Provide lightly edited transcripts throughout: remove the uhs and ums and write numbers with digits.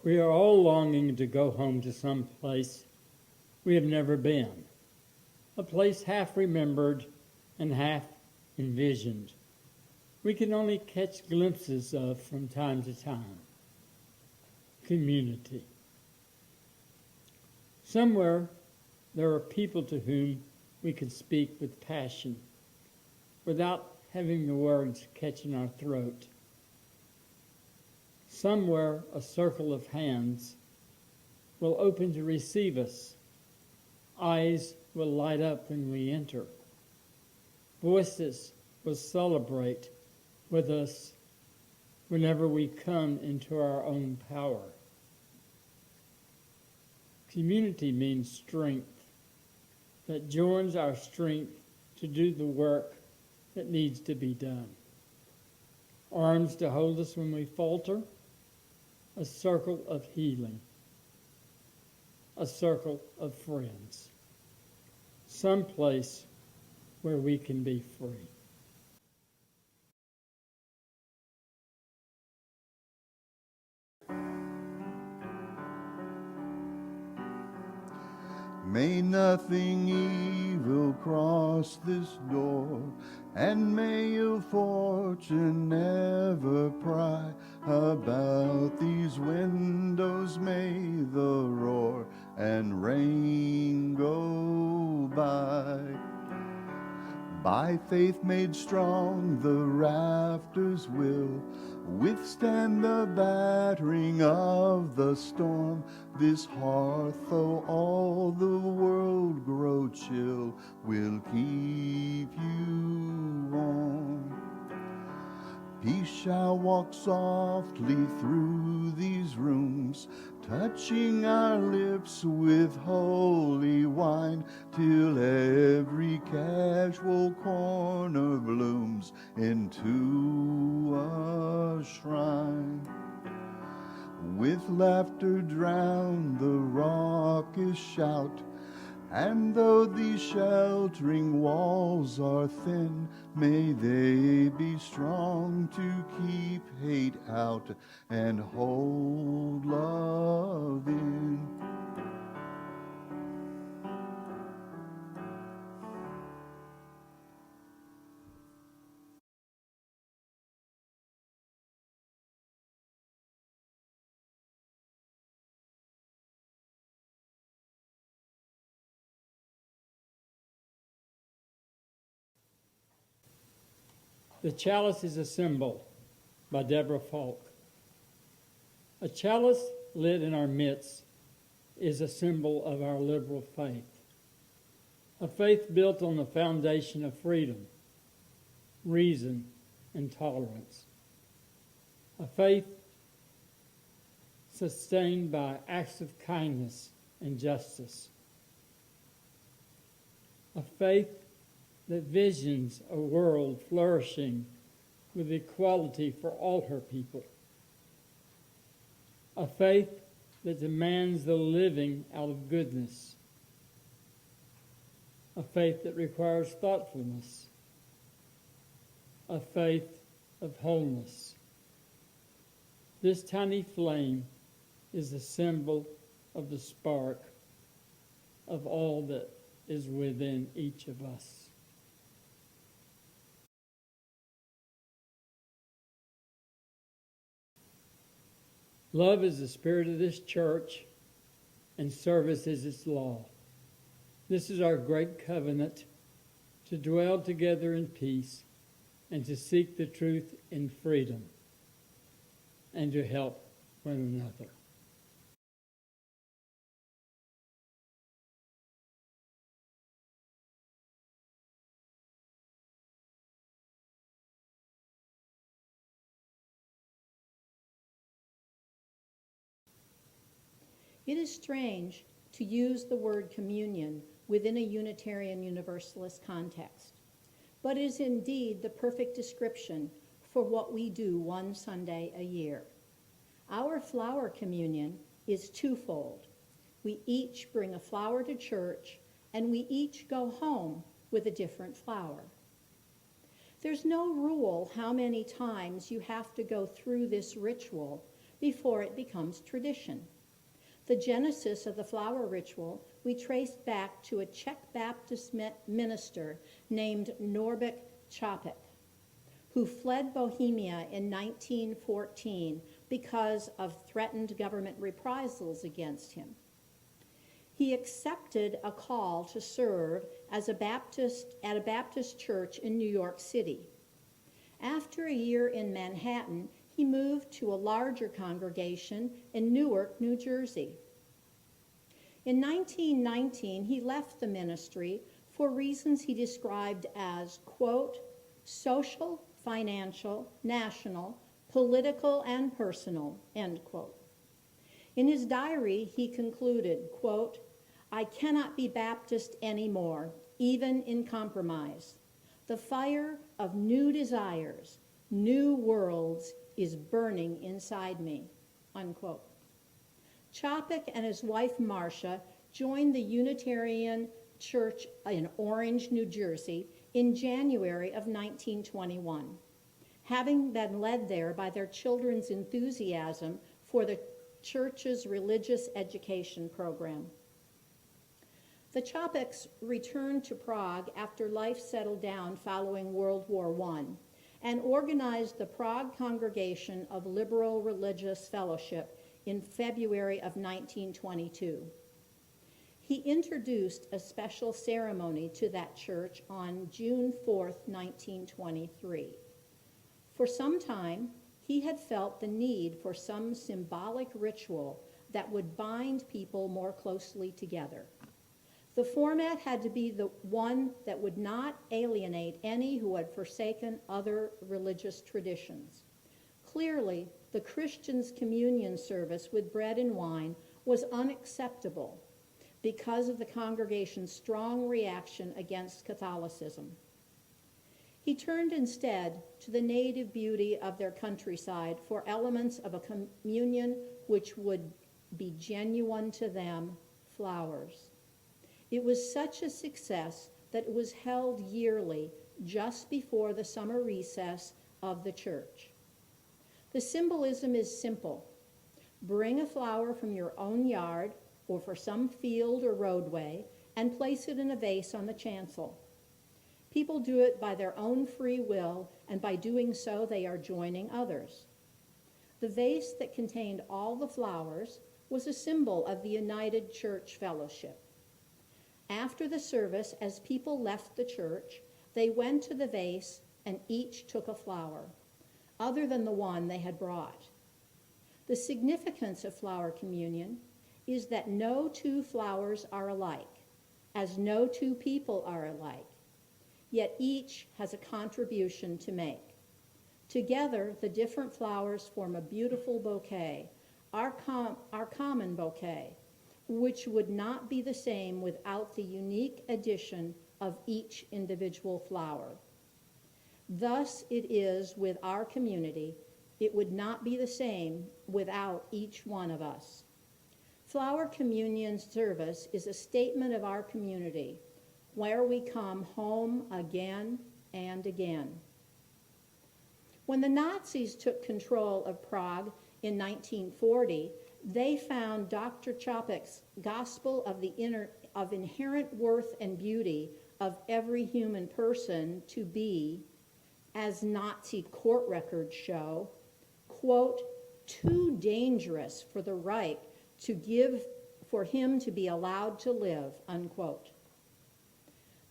We are all longing to go home to some place we have never been, a place half remembered and half envisioned. We can only catch glimpses of from time to time. Community. Somewhere there are people to whom we can speak with passion without having the words catch in our throat. Somewhere a circle of hands will open to receive us. Eyes will light up when we enter. Voices will celebrate with us whenever we come into our own power. Community means strength that joins our strength to do the work that needs to be done. Arms to hold us when we falter, a circle of healing, a circle of friends, some place where we can be free. May nothing evil cross this door, and may ill fortune never pry about these windows. May the roar and rain go by. By faith made strong, the rafters will withstand the battering of the storm. This hearth, though all the world grow chill, will keep you warm. Peace shall walk softly through these rooms, touching our lips with holy wine, till every casual corner blooms into a shrine. With laughter drown the raucous shout, and though these sheltering walls are thin, may they be strong to keep hate out and hold love in. The Chalice is a Symbol by Deborah Falk. A chalice lit in our midst is a symbol of our liberal faith, a faith built on the foundation of freedom, reason, and tolerance, a faith sustained by acts of kindness and justice, a faith that visions a world flourishing with equality for all her people, a faith that demands the living out of goodness, a faith that requires thoughtfulness, a faith of wholeness. This tiny flame is the symbol of the spark of all that is within each of us. Love is the spirit of this church, and service is its law. This is our great covenant, to dwell together in peace and to seek the truth in freedom and to help one another. It is strange to use the word communion within a Unitarian Universalist context, but it is indeed the perfect description for what we do one Sunday a year. Our flower communion is twofold. We each bring a flower to church, and we each go home with a different flower. There's no rule how many times you have to go through this ritual before it becomes tradition. The genesis of the flower ritual we traced back to a Czech Baptist minister named Norbert Capek, who fled Bohemia in 1914 because of threatened government reprisals against him. He accepted a call to serve as a Baptist at a Baptist church in New York City. After a year in Manhattan, he moved to a larger congregation in Newark, New Jersey. In 1919, he left the ministry for reasons he described as, quote, social, financial, national, political, and personal, end quote. In his diary, he concluded, quote, I cannot be Baptist anymore, even in compromise. The fire of new desires, new worlds is burning inside me, unquote. Capek and his wife Marcia joined the Unitarian Church in Orange, New Jersey in January of 1921, having been led there by their children's enthusiasm for the church's religious education program. The Capeks returned to Prague after life settled down following World War I and organized the Prague Congregation of Liberal Religious Fellowship in February of 1922. He introduced a special ceremony to that church on June 4th, 1923. For some time, he had felt the need for some symbolic ritual that would bind people more closely together. The format had to be the one that would not alienate any who had forsaken other religious traditions. Clearly, the Christian's communion service with bread and wine was unacceptable because of the congregation's strong reaction against Catholicism. He turned instead to the native beauty of their countryside for elements of a communion which would be genuine to them, flowers. It was such a success that it was held yearly just before the summer recess of the church. The symbolism is simple. Bring a flower from your own yard or for some field or roadway and place it in a vase on the chancel. People do it by their own free will, and by doing so, they are joining others. The vase that contained all the flowers was a symbol of the United Church Fellowship. After the service, as people left the church, they went to the vase and each took a flower, other than the one they had brought. The significance of flower communion is that no two flowers are alike, as no two people are alike, yet each has a contribution to make. Together, the different flowers form a beautiful bouquet, our common bouquet, which would not be the same without the unique addition of each individual flower. Thus it is with our community. It would not be the same without each one of us. Flower communion service is a statement of our community, where we come home again and again. When the Nazis took control of Prague in 1940, they found Dr. Capek's Gospel of Inherent Worth and Beauty of Every Human Person to be, as Nazi court records show, quote, too dangerous for the Reich to give for him to be allowed to live, unquote.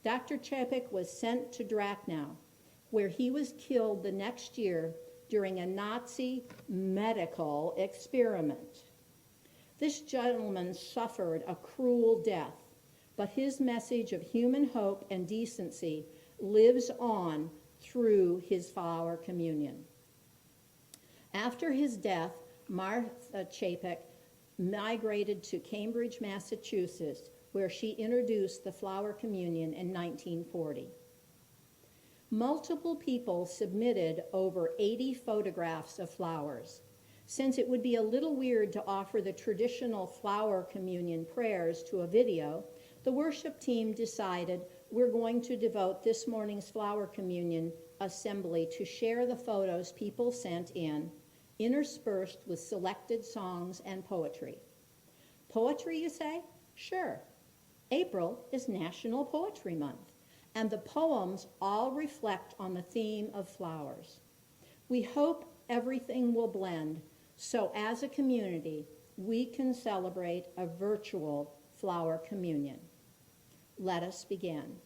Dr. Capek was sent to Dachau, where he was killed the next year during a Nazi medical experiment. This gentleman suffered a cruel death, but his message of human hope and decency lives on through his flower communion. After his death, Martha Capek migrated to Cambridge, Massachusetts, where she introduced the flower communion in 1940. Multiple people submitted over 80 photographs of flowers. Since it would be a little weird to offer the traditional flower communion prayers to a video, the worship team decided we're going to devote this morning's flower communion assembly to share the photos people sent in interspersed with selected songs and poetry. Poetry, you say? Sure. April is National Poetry Month, and the poems all reflect on the theme of flowers. We hope everything will blend, so as a community, we can celebrate a virtual flower communion. Let us begin.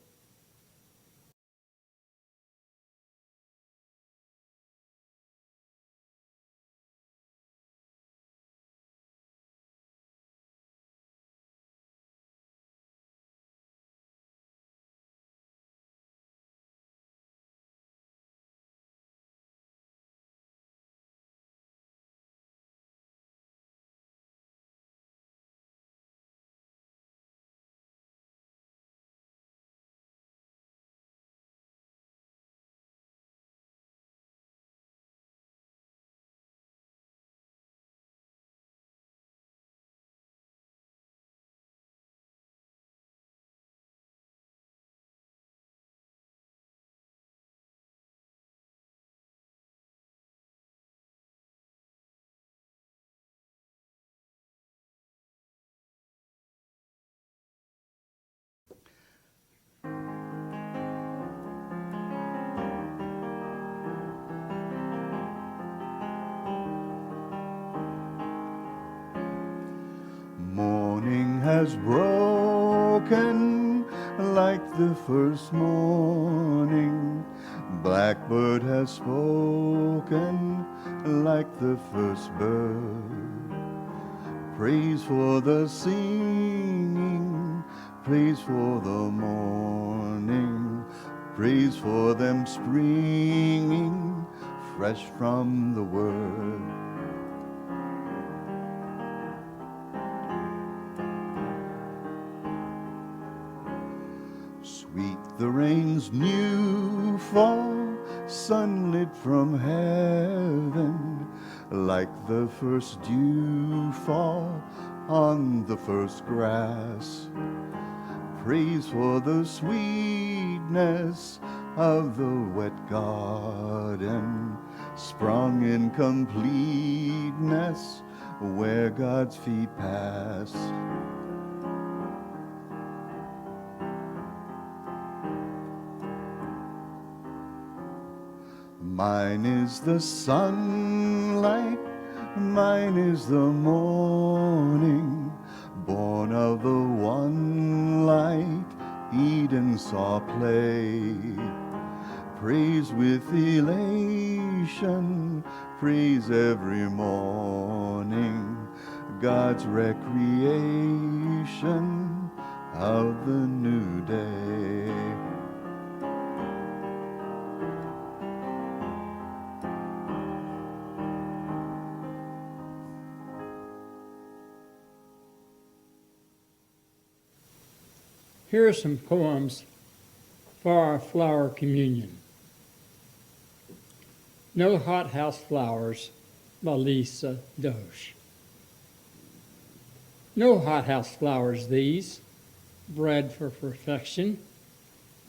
Morning has broken like the first morning. Blackbird has spoken like the first bird. Praise for the singing, praise for the morning, praise for them springing fresh from the word. Sweet the rain's new fall, sunlit from heaven, like the first dew fall on the first grass. Praise for the sweetness of the wet garden, sprung in completeness where God's feet pass. Mine is the sunlight, mine is the morning, born of the one light Eden saw play. Praise with elation, praise every morning, God's recreation of the new day. Here are some poems for our flower communion. No Hothouse Flowers by Lisa Doge. No hothouse flowers these, bred for perfection,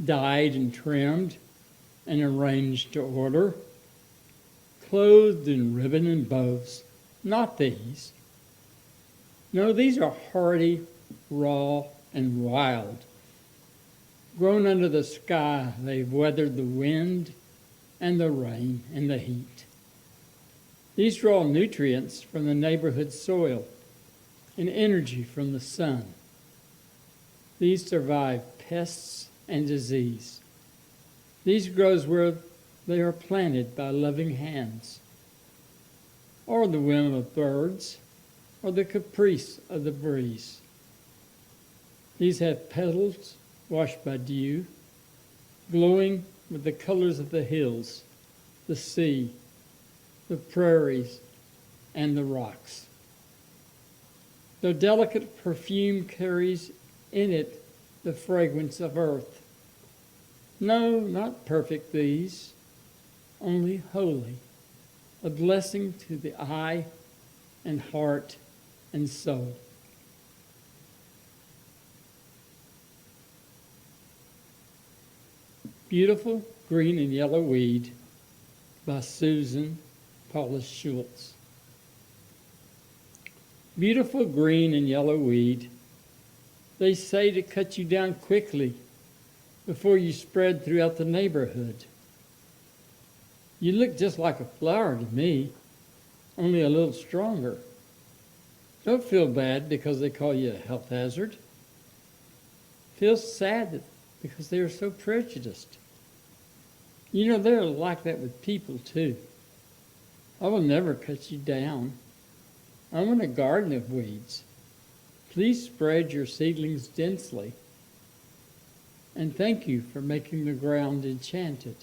dyed and trimmed and arranged to order, clothed in ribbon and bows, not these. No, these are hardy, raw, and wild. Grown under the sky, they've weathered the wind and the rain and the heat. These draw nutrients from the neighborhood soil and energy from the sun. These survive pests and disease. These grow where they are planted by loving hands, or the whim of birds, or the caprice of the breeze. These have petals washed by dew, glowing with the colors of the hills, the sea, the prairies, and the rocks. Their delicate perfume carries in it the fragrance of earth. No, not perfect these, only holy, a blessing to the eye and heart and soul. Beautiful Green and Yellow Weed by Susan Paula Schultz. beautiful green and yellow weed. They say to cut you down quickly before you spread throughout the neighborhood. You look just like a flower to me, only a little stronger. Don't feel bad because they call you a health hazard. Feel sad because they are so prejudiced. You know, they're like that with people too. I will never cut you down. I want a garden of weeds. Please spread your seedlings densely. And thank you for making the ground enchanted.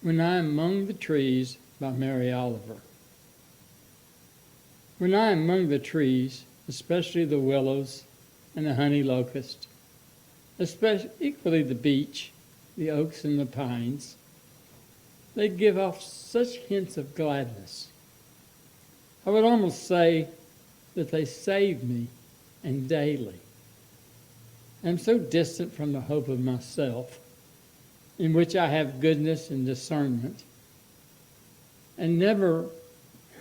When I Am Among the Trees by Mary Oliver. When I am among the trees, especially the willows and the honey locust, especially equally the beech, the oaks and the pines, they give off such hints of gladness. I would almost say that they save me, and daily. I'm so distant from the hope of myself, in which I have goodness and discernment, and never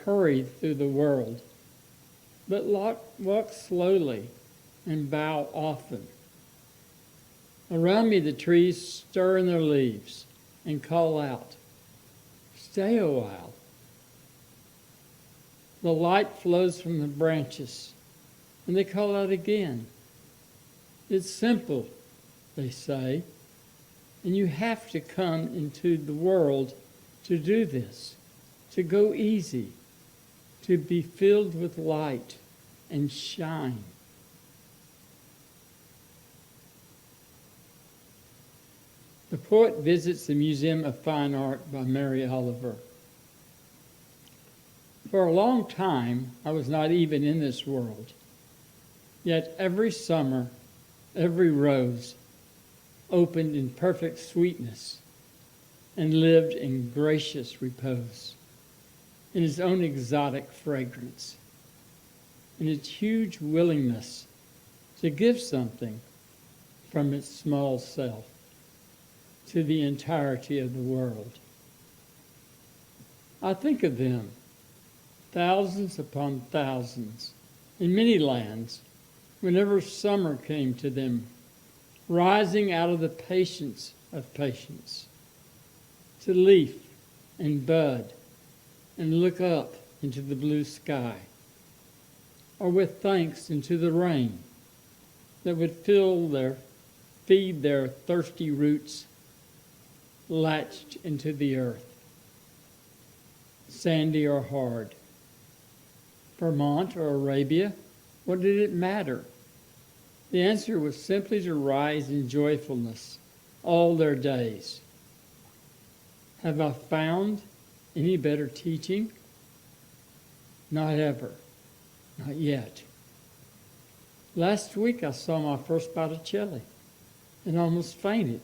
hurry through the world, but walk slowly and bow often. Around me the trees stir in their leaves and call out, "Stay a while." The light flows from the branches, and they call out again. It's simple, they say, and you have to come into the world to do this, to go easy, to be filled with light and shine. The poet visits the Museum of Fine Art by Mary Oliver. For a long time, I was not even in this world. Yet every summer, every rose opened in perfect sweetness and lived in gracious repose, in its own exotic fragrance, in its huge willingness to give something from its small self to the entirety of the world. I think of them, thousands upon thousands, in many lands, whenever summer came to them, rising out of the patience of patience, to leaf and bud and look up into the blue sky, or with thanks into the rain that would feed their thirsty roots latched into the earth, sandy or hard. Vermont or Arabia, what did it matter? The answer was simply to rise in joyfulness all their days. Have I found any better teaching? Not ever, not yet. Last week I saw my first bite of chili and almost fainted.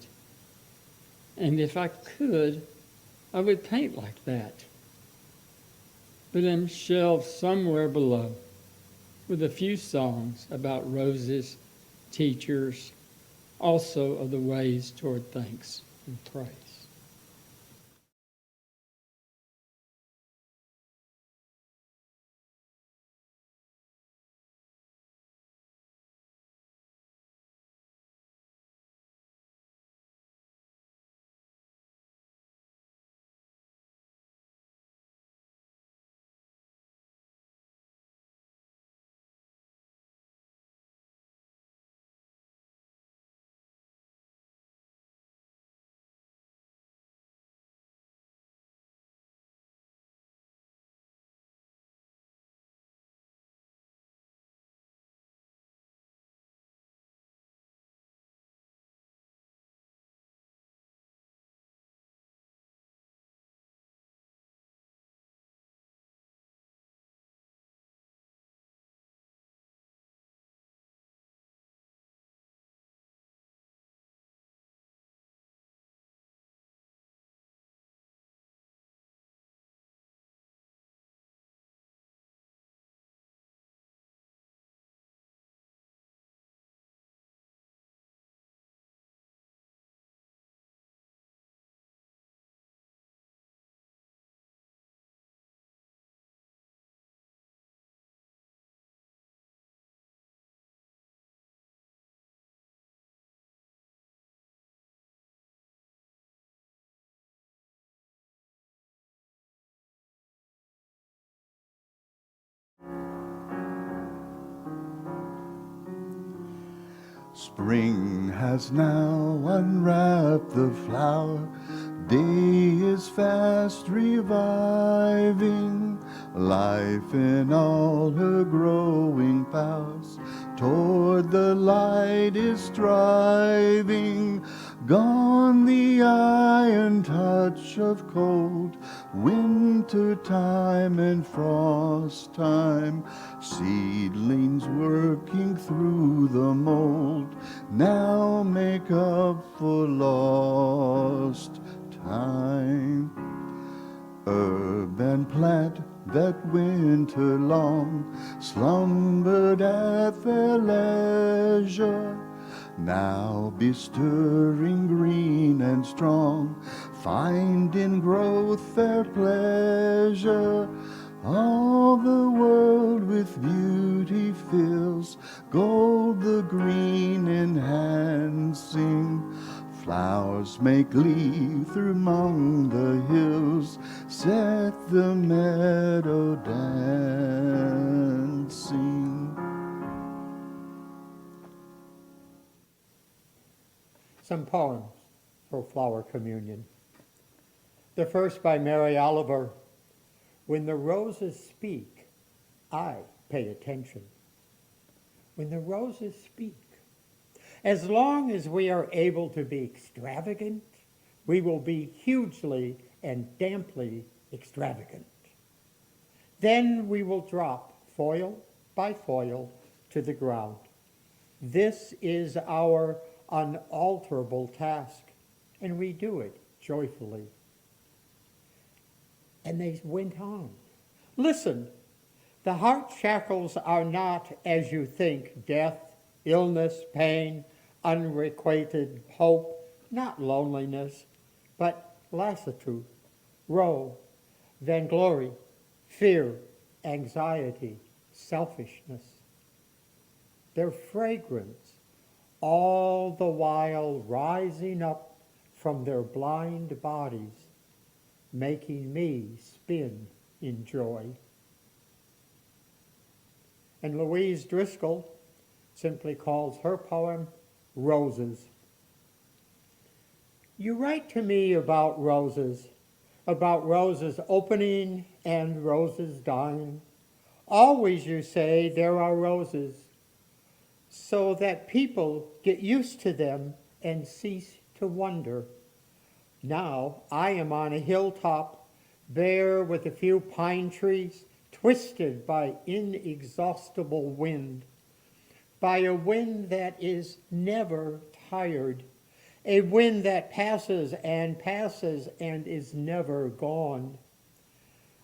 And if I could, I would paint like that. But I'm shelved somewhere below with a few songs about roses, teachers, also of the ways toward thanks and praise. Spring has now unwrapped the flower, day is fast reviving, life in all her growing powers toward the light is striving. Gone the iron touch of cold, winter time and frost time, seedlings working through the mold now make up for lost time. Herb and plant that winter long slumbered at their leisure now be stirring green and strong, find in growth their pleasure. All the world with beauty fills, gold the green enhancing. Flowers make glee through among the hills, set the meadow dancing. Some poems for Flower Communion. The first by Mary Oliver. When the roses speak, I pay attention. When the roses speak, as long as we are able to be extravagant, we will be hugely and damply extravagant. Then we will drop foil by foil to the ground. This is our unalterable task, and we do it joyfully. And they went on. Listen, the heart shackles are not, as you think, death, illness, pain, unrequited hope, not loneliness, but lassitude, woe, vainglory, fear, anxiety, selfishness. Their fragrance, all the while rising up from their blind bodies, making me spin in joy. And Louise Driscoll simply calls her poem Roses. You write to me about roses opening and roses dying. Always you say there are roses, so that people get used to them and cease to wonder. Now I am on a hilltop, bare with a few pine trees, twisted by inexhaustible wind, by a wind that is never tired, a wind that passes and is never gone.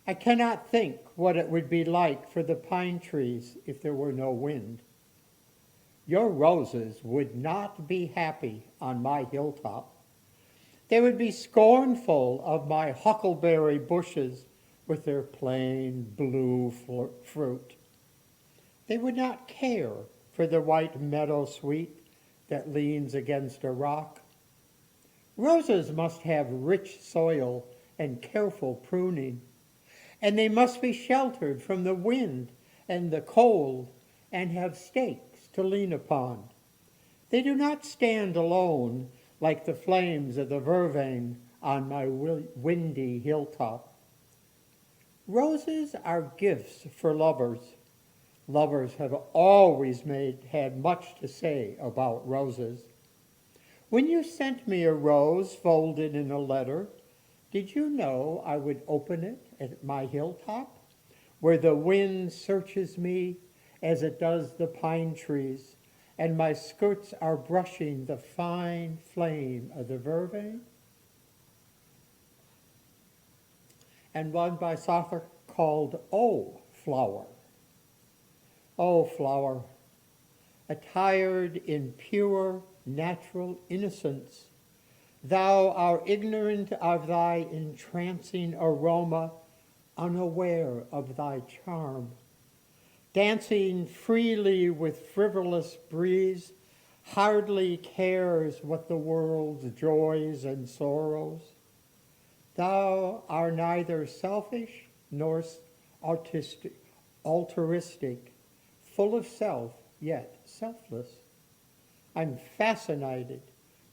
I cannot think what it would be like for the pine trees if there were no wind. Your roses would not be happy on my hilltop. They would be scornful of my huckleberry bushes with their plain blue fruit. They would not care for the white meadow sweet that leans against a rock. Roses must have rich soil and careful pruning, and they must be sheltered from the wind and the cold and have stakes to lean upon. They do not stand alone like the flames of the vervain on my windy hilltop. Roses are gifts for lovers. Lovers have always had much to say about roses. When you sent me a rose folded in a letter, did you know I would open it at my hilltop, where the wind searches me as it does the pine trees, and my skirts are brushing the fine flame of the vervain? And one by Sartre called O Flower. O Flower, attired in pure natural innocence, thou art ignorant of thy entrancing aroma, unaware of thy charm. Dancing freely with frivolous breeze, hardly cares what the world's joys and sorrows. Thou art neither selfish nor altruistic, full of self, yet selfless. I'm fascinated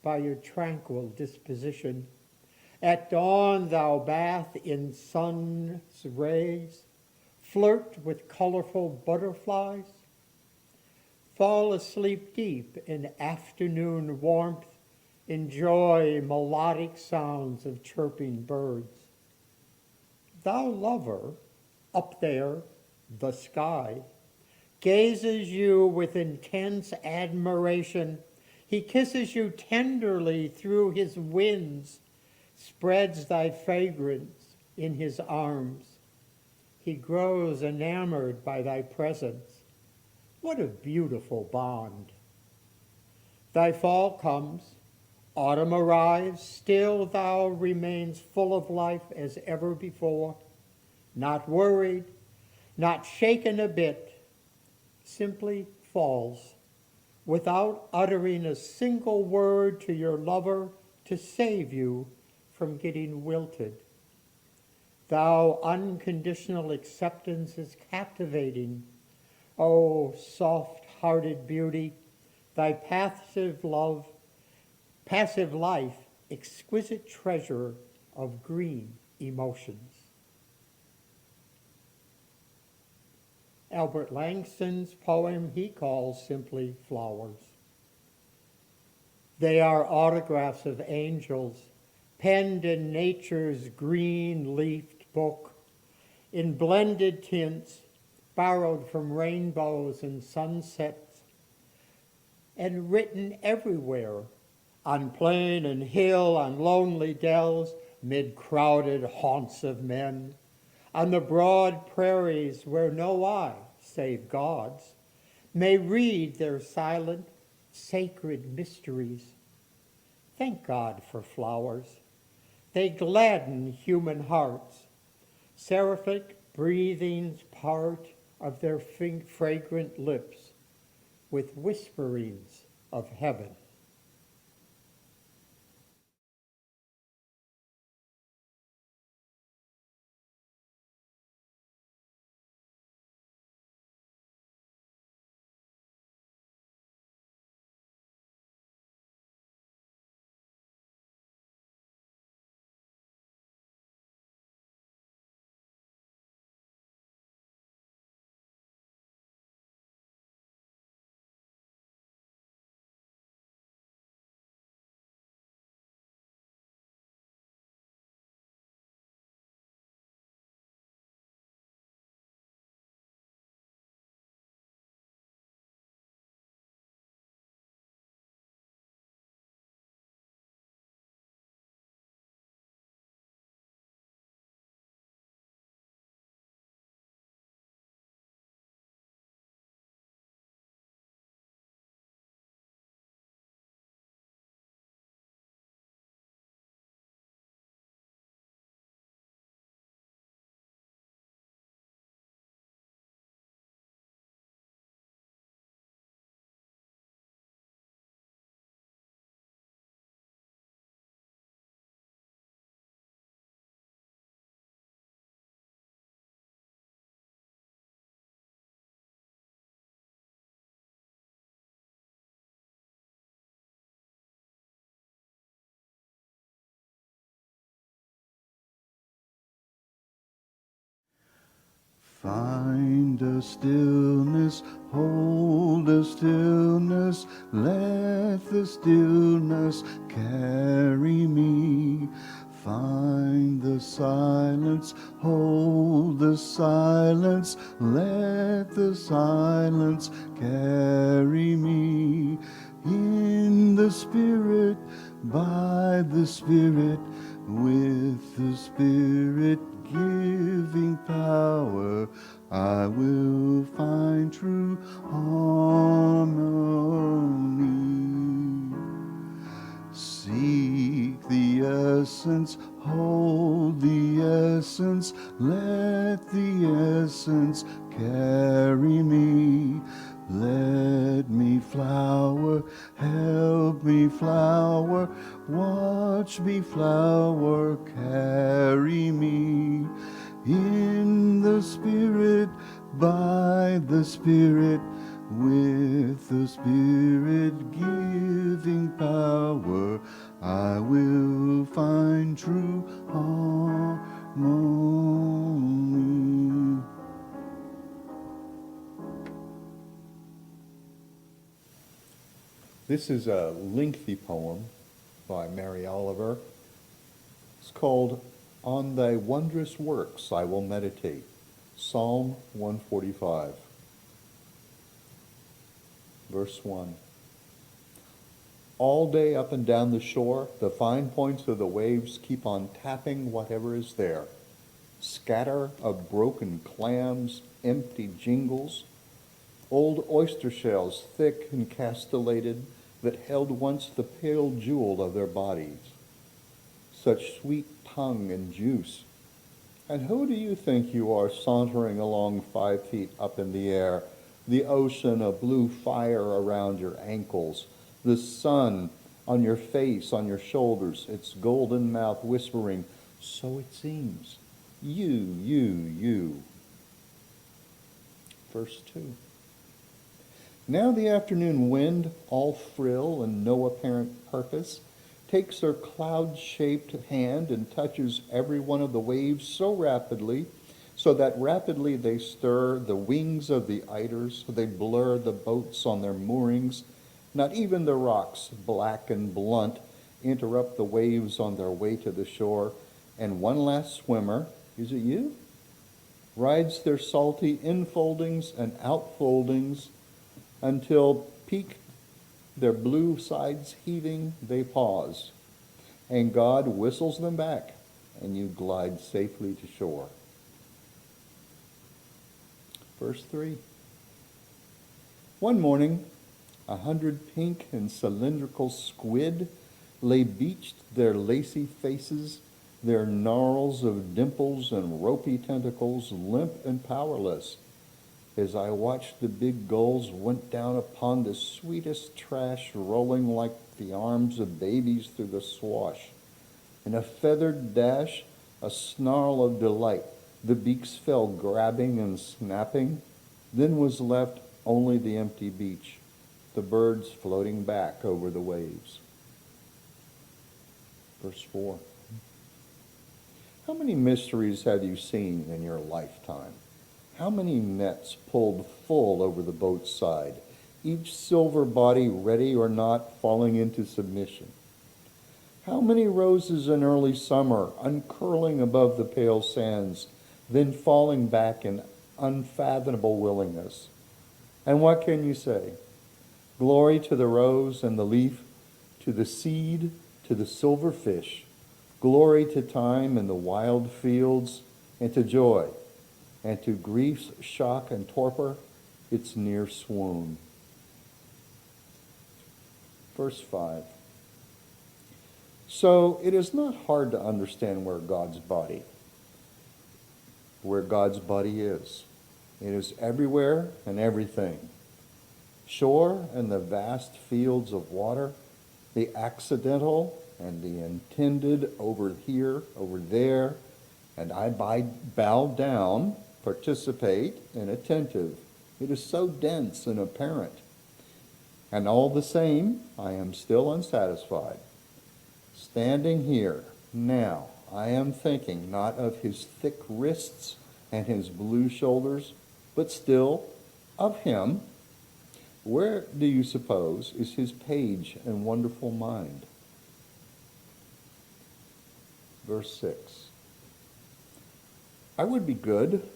by your tranquil disposition. At dawn thou bath in sun's rays, flirt with colorful butterflies, fall asleep deep in afternoon warmth, enjoy melodic sounds of chirping birds. Thou lover, up there, the sky, gazes you with intense admiration. He kisses you tenderly through his winds, spreads thy fragrance in his arms. He grows enamored by thy presence. What a beautiful bond. Thy fall comes, autumn arrives, still thou remains full of life as ever before, not worried, not shaken a bit, simply falls, without uttering a single word to your lover to save you from getting wilted. Thou unconditional acceptance is captivating. O soft-hearted beauty, thy passive life, exquisite treasure of green emotions. Albert Langston's poem he calls simply Flowers. They are autographs of angels, penned in nature's green-leafed book, in blended tints, borrowed from rainbows and sunsets, and written everywhere, on plain and hill, on lonely dells, mid crowded haunts of men, on the broad prairies where no eye, save God's, may read their silent, sacred mysteries. Thank God for flowers. They gladden human hearts. Seraphic breathings part of their fragrant lips with whisperings of heaven. Find a stillness, hold a stillness, let the stillness carry me. Find the silence, hold the silence, let the silence carry me. In the Spirit, by the Spirit, with the Spirit giving power, I will find true harmony. Seek the essence, hold the essence, let the essence carry me. Let me flower, help me flower, watch me flower, carry me. In the Spirit, by the Spirit, with the Spirit-giving power, I will find true harmony. This is a lengthy poem by Mary Oliver. It's called On Thy Wondrous Works I Will Meditate, Psalm 145. Verse 1. All day up and down the shore, the fine points of the waves keep on tapping whatever is there. Scatter of broken clams, empty jingles, old oyster shells thick and castellated that held once the pale jewel of their bodies. Such sweet tongue and juice. And who do you think you are sauntering along 5 feet up in the air, the ocean of blue fire around your ankles, the sun on your face, on your shoulders, its golden mouth whispering, so it seems, you. Verse 2. Now the afternoon wind, all frill and no apparent purpose, takes her cloud-shaped hand and touches every one of the waves so that rapidly they stir the wings of the eiders, they blur the boats on their moorings. Not even the rocks, black and blunt, interrupt the waves on their way to the shore, and one last swimmer, is it you? Rides their salty infoldings and outfoldings until peaked, their blue sides heaving, they pause, and God whistles them back, and you glide safely to shore. Verse 3. One morning, 100 pink and cylindrical squid lay beached, their lacy faces, their gnarls of dimples and ropey tentacles limp and powerless, as I watched the big gulls went down upon the sweetest trash, rolling like the arms of babies through the swash. In a feathered dash, a snarl of delight, the beaks fell grabbing and snapping. Then was left only the empty beach, the birds floating back over the waves. Verse 4. How many mysteries have you seen in your lifetime? How many nets pulled full over the boat's side, each silver body ready or not falling into submission? How many roses in early summer uncurling above the pale sands, then falling back in unfathomable willingness? And what can you say? Glory to the rose and the leaf, to the seed, to the silver fish. Glory to time and the wild fields, and to joy, and to grief's shock and torpor, its near swoon. Verse 5. So it is not hard to understand where God's body is. It is everywhere and everything. Shore and the vast fields of water, the accidental and the intended over here, over there, and I bow down, participate, and attentive. It is so dense and apparent. And all the same, I am still unsatisfied. Standing here, now, I am thinking not of his thick wrists and his blue shoulders, but still of him. Where do you suppose is his page and wonderful mind? Verse 6. I would be good.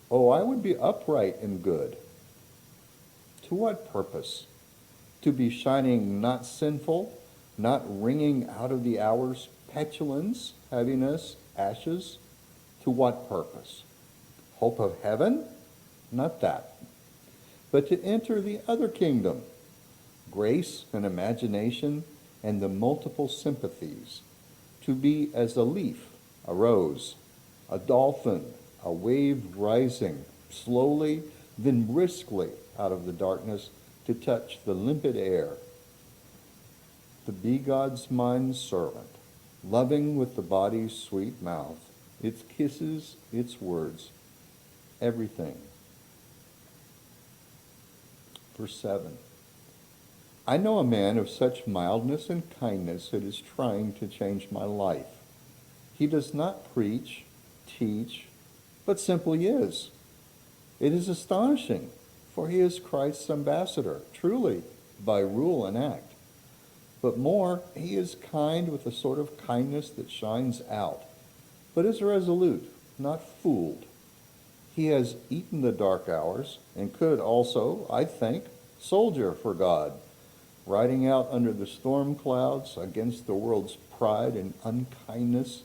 Oh, I would be upright and good. To what purpose? To be shining not sinful, not wringing out of the hours petulance, heaviness, ashes. To what purpose? Hope of heaven? Not that. But to enter the other kingdom, grace and imagination and the multiple sympathies, to be as a leaf, a rose, a dolphin, a wave rising slowly, then briskly out of the darkness to touch the limpid air, to be God's mind's servant, loving with the body's sweet mouth, its kisses, its words, everything. Verse 7. I know a man of such mildness and kindness that is trying to change my life. He does not preach, teach, but simply is. It is astonishing, for he is Christ's ambassador, truly, by rule and act. But more, he is kind with a sort of kindness that shines out, but is resolute, not fooled. He has eaten the dark hours, and could also, I think, soldier for God, riding out under the storm clouds against the world's pride and unkindness,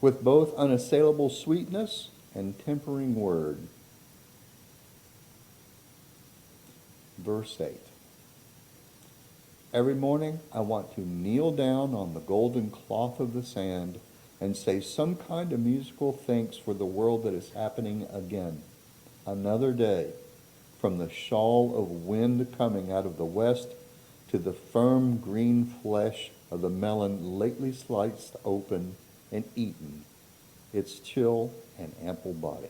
with both unassailable sweetness and tempering word. Verse 8. Every morning I want to kneel down on the golden cloth of the sand and say some kind of musical thanks for the world that is happening again. Another day, from the shawl of wind coming out of the west to the firm green flesh of the melon lately sliced open and eaten, its chill and ample body.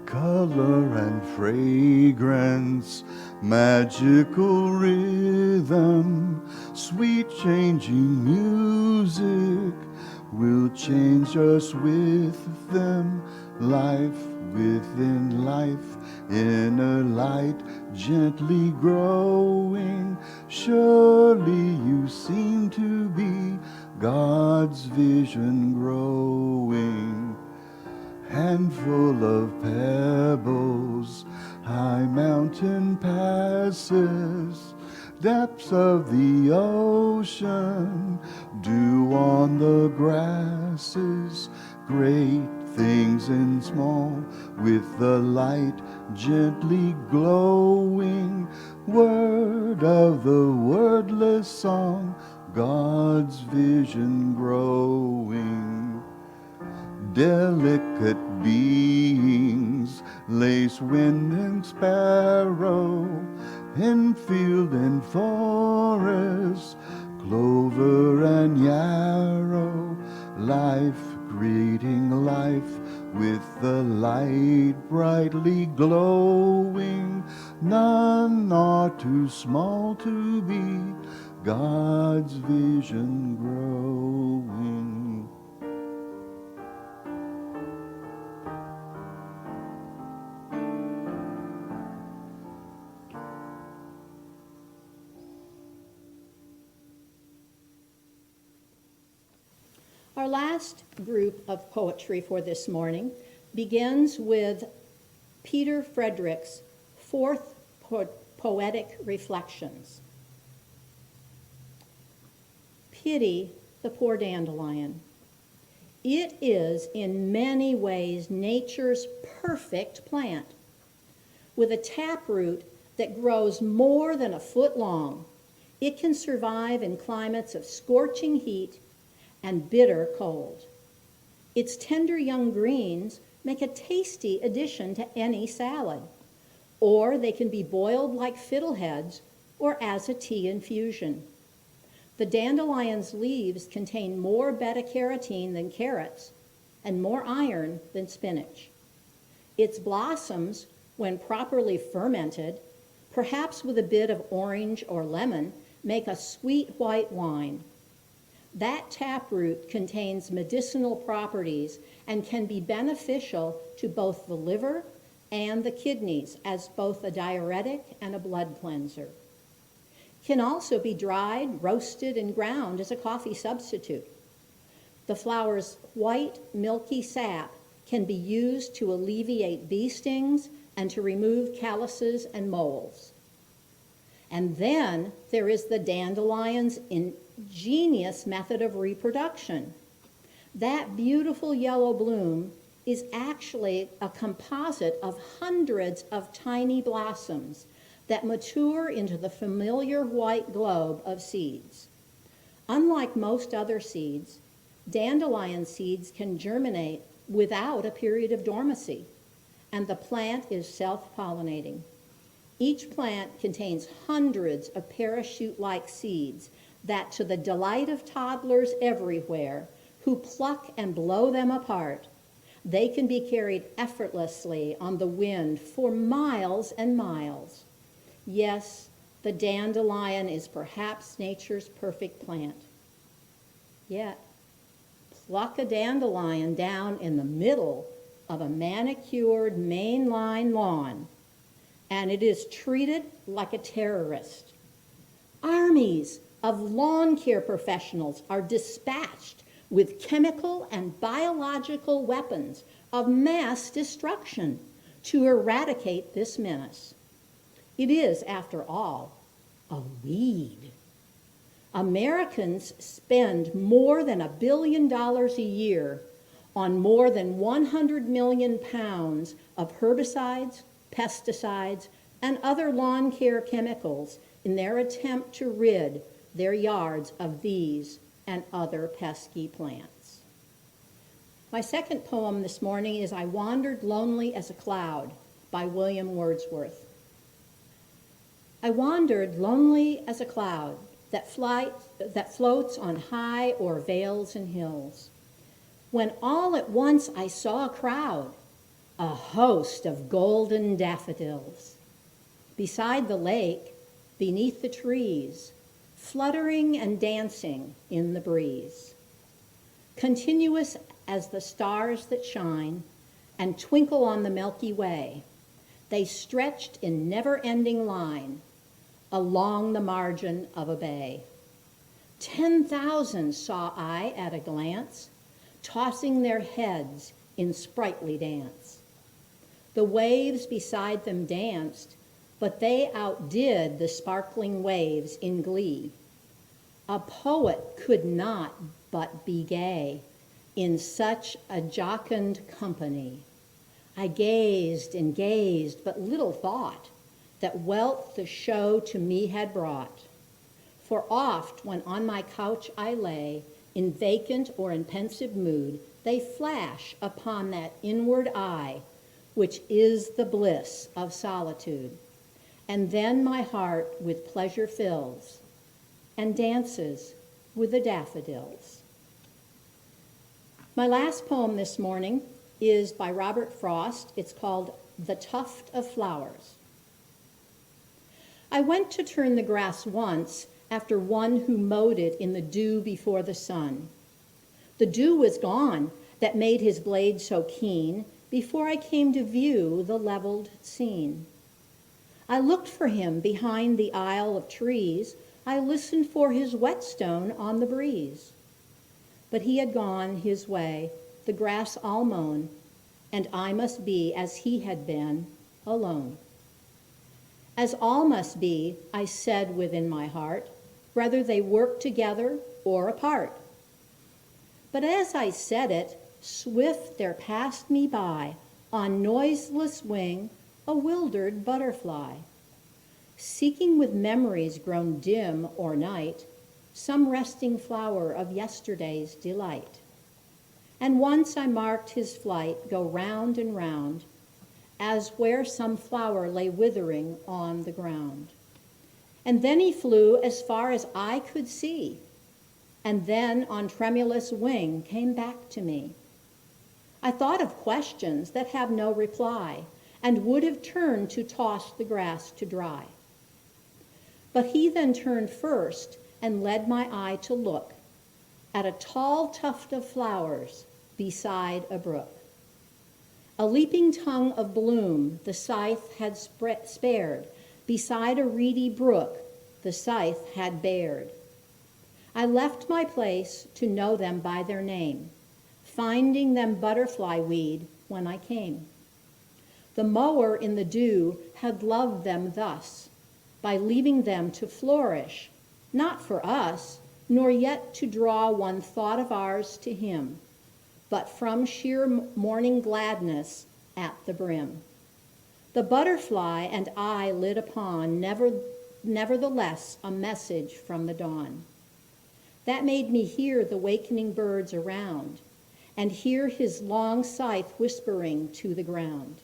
Color and fragrance, magical rhythm, sweet changing music will change us with them. Life within life, in a light gently growing. Surely you seem to be God's vision growing. Handful of pebbles, high mountain passes, depths of the ocean, dew on the grasses, great things in small, with the light gently glowing, word of the wordless song, God's vision growing. Delicate beings, lace, wind, and sparrow, in field and forest, clover and yarrow, life creating life with the light brightly glowing. None are too small to be God's vision growing. Our last group of poetry for this morning begins with Peter Frederick's fourth poetic reflections. Pity the poor dandelion. It is in many ways nature's perfect plant. with a taproot that grows more than a foot long. It can survive in climates of scorching heat and bitter cold. Its tender young greens make a tasty addition to any salad, or they can be boiled like fiddleheads or as a tea infusion. The dandelion's leaves contain more beta-carotene than carrots and more iron than spinach. Its blossoms, when properly fermented, perhaps with a bit of orange or lemon, make a sweet white wine. That taproot contains medicinal properties and can be beneficial to both the liver and the kidneys as both a diuretic and a blood cleanser. Can also be dried, roasted, and ground as a coffee substitute. The flower's white, milky sap can be used to alleviate bee stings and to remove calluses and moles. And then there is the dandelion's ingenious method of reproduction. That beautiful yellow bloom is actually a composite of hundreds of tiny blossoms that mature into the familiar white globe of seeds. Unlike most other seeds, dandelion seeds can germinate without a period of dormancy, and the plant is self-pollinating. Each plant contains hundreds of parachute-like seeds that, to the delight of toddlers everywhere who pluck and blow them apart, they can be carried effortlessly on the wind for miles and miles. Yes, the dandelion is perhaps nature's perfect plant. Yet, pluck a dandelion down in the middle of a manicured mainline lawn, and it is treated like a terrorist. Armies of lawn care professionals are dispatched with chemical and biological weapons of mass destruction to eradicate this menace. It is, after all, a weed. Americans spend more than $1 billion a year on more than 100 million pounds of herbicides, pesticides, and other lawn care chemicals in their attempt to rid their yards of these and other pesky plants. My second poem this morning is I Wandered Lonely as a Cloud by William Wordsworth. I wandered lonely as a cloud that floats on high o'er vales and hills, when all at once I saw a crowd, a host of golden daffodils, beside the lake, beneath the trees, fluttering and dancing in the breeze. Continuous as the stars that shine and twinkle on the Milky Way, they stretched in never-ending line along the margin of a bay. 10,000 saw I at a glance, tossing their heads in sprightly dance. The waves beside them danced, but they outdid the sparkling waves in glee. A poet could not but be gay in such a jocund company. I gazed and gazed, but little thought that wealth the show to me had brought. For oft, when on my couch I lay, in vacant or in pensive mood, they flash upon that inward eye, which is the bliss of solitude. And then my heart with pleasure fills, and dances with the daffodils. My last poem this morning is by Robert Frost. It's called The Tuft of Flowers. I went to turn the grass once after one who mowed it in the dew before the sun. The dew was gone that made his blade so keen before I came to view the leveled scene. I looked for him behind the aisle of trees. I listened for his whetstone on the breeze. But he had gone his way, the grass all mown, and I must be, as he had been, alone. As all must be, I said within my heart, whether they work together or apart. But as I said it, swift there passed me by, on noiseless wing, a wildered butterfly, seeking with memories grown dim or night some resting flower of yesterday's delight. And once I marked his flight go round and round, as where some flower lay withering on the ground. And then he flew as far as I could see, and then on tremulous wing came back to me. I thought of questions that have no reply, and would have turned to toss the grass to dry. But he then turned first and led my eye to look at a tall tuft of flowers beside a brook. A leaping tongue of bloom the scythe had spared, beside a reedy brook the scythe had bared. I left my place to know them by their name, finding them butterfly weed when I came. The mower in the dew had loved them thus, by leaving them to flourish, not for us, nor yet to draw one thought of ours to him, but from sheer morning gladness at the brim. The butterfly and I lit upon, nevertheless, a message from the dawn. That made me hear the wakening birds around, and hear his long scythe whispering to the ground,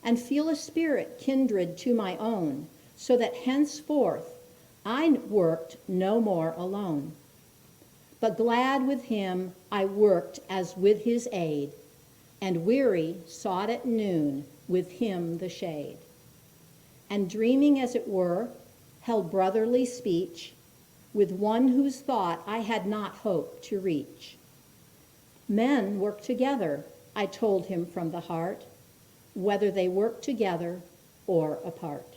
and feel a spirit kindred to my own, so that henceforth I worked no more alone. But glad with him I worked as with his aid, and weary sought at noon with him the shade. And dreaming as it were, held brotherly speech with one whose thought I had not hoped to reach. Men work together, I told him from the heart, whether they work together or apart.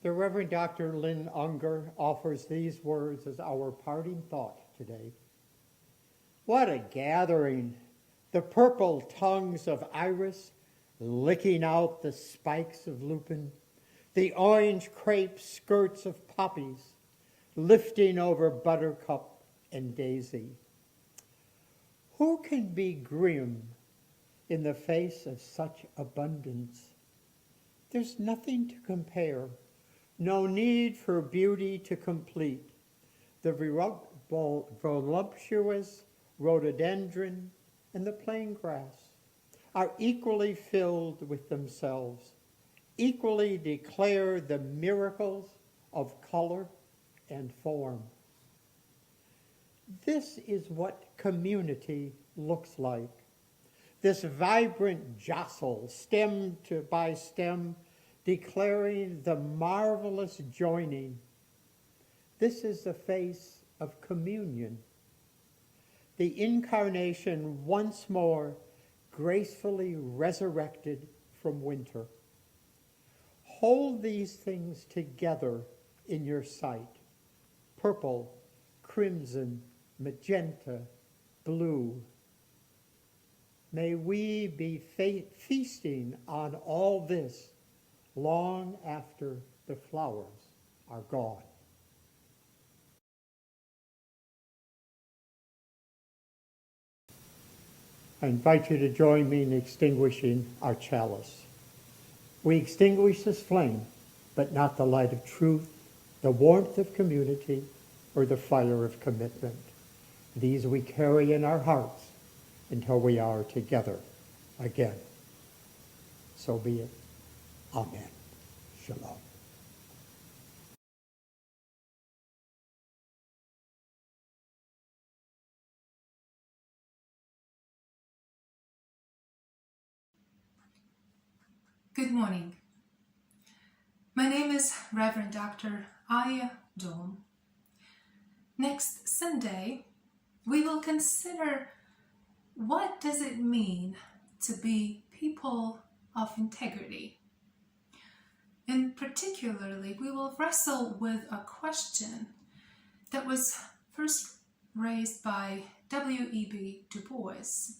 The Reverend Dr. Lynn Unger offers these words as our parting thought today. What a gathering! The purple tongues of iris licking out the spikes of lupin, the orange crepe skirts of poppies lifting over buttercup and daisy. Who can be grim in the face of such abundance? There's nothing to compare. No need for beauty to complete. The voluptuous rhododendron and the plain grass are equally filled with themselves, equally declare the miracles of color and form. This is what community looks like. This vibrant jostle, stem by stem, declaring the marvelous joining. This is the face of communion. The incarnation once more gracefully resurrected from winter. hold these things together in your sight. Purple, crimson, magenta, blue. May we be feasting on all this long after the flowers are gone. I invite you to join me in extinguishing our chalice. We extinguish this flame, but not the light of truth, the warmth of community, or the fire of commitment. These we carry in our hearts until we are together again. So be it. Amen. Shalom. Good morning. My name is Reverend Dr. Aya Dom. Next Sunday, we will consider what does it mean to be people of integrity. And particularly, we will wrestle with a question that was first raised by W.E.B. Du Bois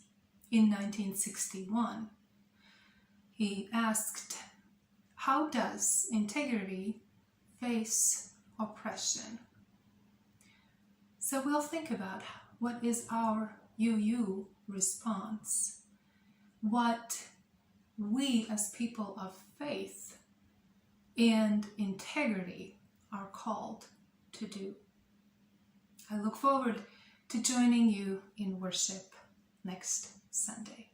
in 1961. He asked, how does integrity face oppression? So we'll think about what is our UU response, what we as people of faith and integrity are called to do. I look forward to joining you in worship next Sunday.